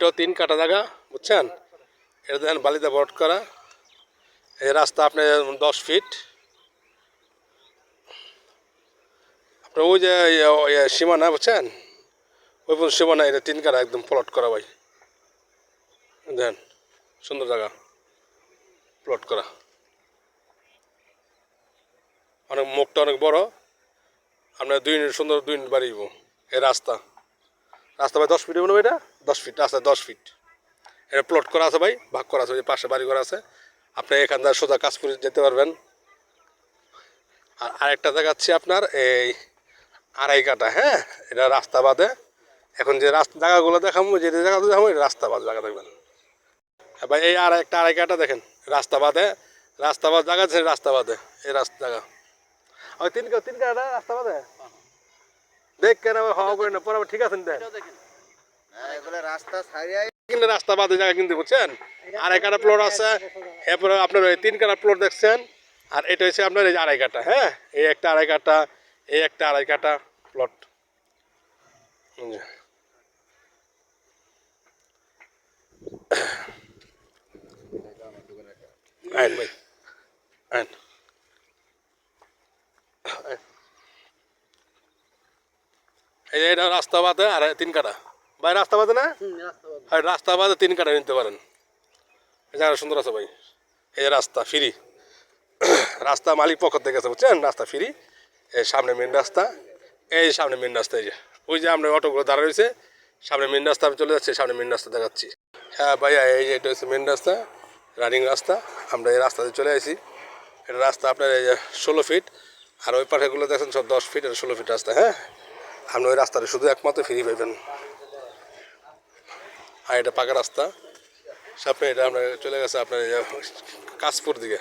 এটাও 3 কাঠা জায়গা, বুঝছেন? এটা দেখেন বালিতে ভরাট করা। এই রাস্তা আপনার 10 ফিট। আপনার ওই যে সীমানা, বুঝছেন? ওই পর্যন্ত সীমানা, এটা 3 কাঠা একদম প্লট করা ভাই। দেখেন সুন্দর জায়গা, প্লট করা, অনেক মুখটা অনেক বড়। আপনার 2 ইউনিট সুন্দর 2 ইউনিট বাড়িব। এই রাস্তা ভাই 10 ফিট হবে এটা, 10 ফিট রাস্তা, 10 ফিট। এটা প্লট করা আছে ভাই, ভাগ করা আছে, ওই পাশে বাড়ি করা আছে। আপনি এখান থেকে সোজা কাশপুর যেতে পারবেন। আর আরেকটা দেখাচ্ছি আপনার এই আড়াই কাটা, হ্যাঁ, এটা রাস্তা বাদে। এখন যে রাস্তা জায়গাগুলো দেখাবো, যে জায়গাটা দেখাবো এটা রাস্তা বাদ জায়গা দেখবেন। হ্যাঁ ভাই, এই আর একটা আড়াই কাটা দেখেন রাস্তা বাদে, রাস্তা বাদ জায়গা আছে, রাস্তা বাদে এই রাস্তা জায়গা। ওই 3 কাটা রাস্তা বাদে দেখ কেন হওয়া করে না পরে ঠিক আছে দেখেন। কিন্তু রাস্তা বাদে জায়গা কিন্তু, বুঝছেন? আড়াই কাটা প্লট আছে, এরপরে আপনার ওই 3 কাটা প্লট দেখছেন। আর এটা হচ্ছে আপনার এই আড়াই কাটা, হ্যাঁ, এই একটা আড়াই কাটা, এই একটা আড়াই কাটা প্লট। আইন ভাই, আইন। এই যে এটা রাস্তা বাদে আর 3 কাটা ভাই, রাস্তা বাদে না, হ্যাঁ রাস্তা বাদে 3 কাটা নিতে পারেন। এই জায়গাটা সুন্দর আছে ভাই। এই রাস্তা ফ্রি, রাস্তা মালিক পক্ষ থেকে আছে, বুঝছেন? রাস্তা ফ্রি। এই সামনে মেন রাস্তা, এই সামনে মেন রাস্তা, এই যে ওই যে আপনার অটোগুলো দাঁড়া রয়েছে সামনে মেন রাস্তা। আমি চলে যাচ্ছি সামনে মেন রাস্তা দেখাচ্ছি। হ্যাঁ ভাইয়া, এই যে এটা হচ্ছে মেন রাস্তা, রানিং রাস্তা। আমরা এই রাস্তাতে চলে আসি। এটা রাস্তা আপনার এই 16 ফিট, আর ওই পাশেগুলো দেখছেন সব 10 ফিট, আর 16 ফিট রাস্তা। হ্যাঁ, আপনি ওই রাস্তাটা শুধু একমাত্র ফ্রি পাইবেন। আর এটা পাকা রাস্তা। সামনে এটা আপনার চলে গেছে আপনার কাশপুর দিকে।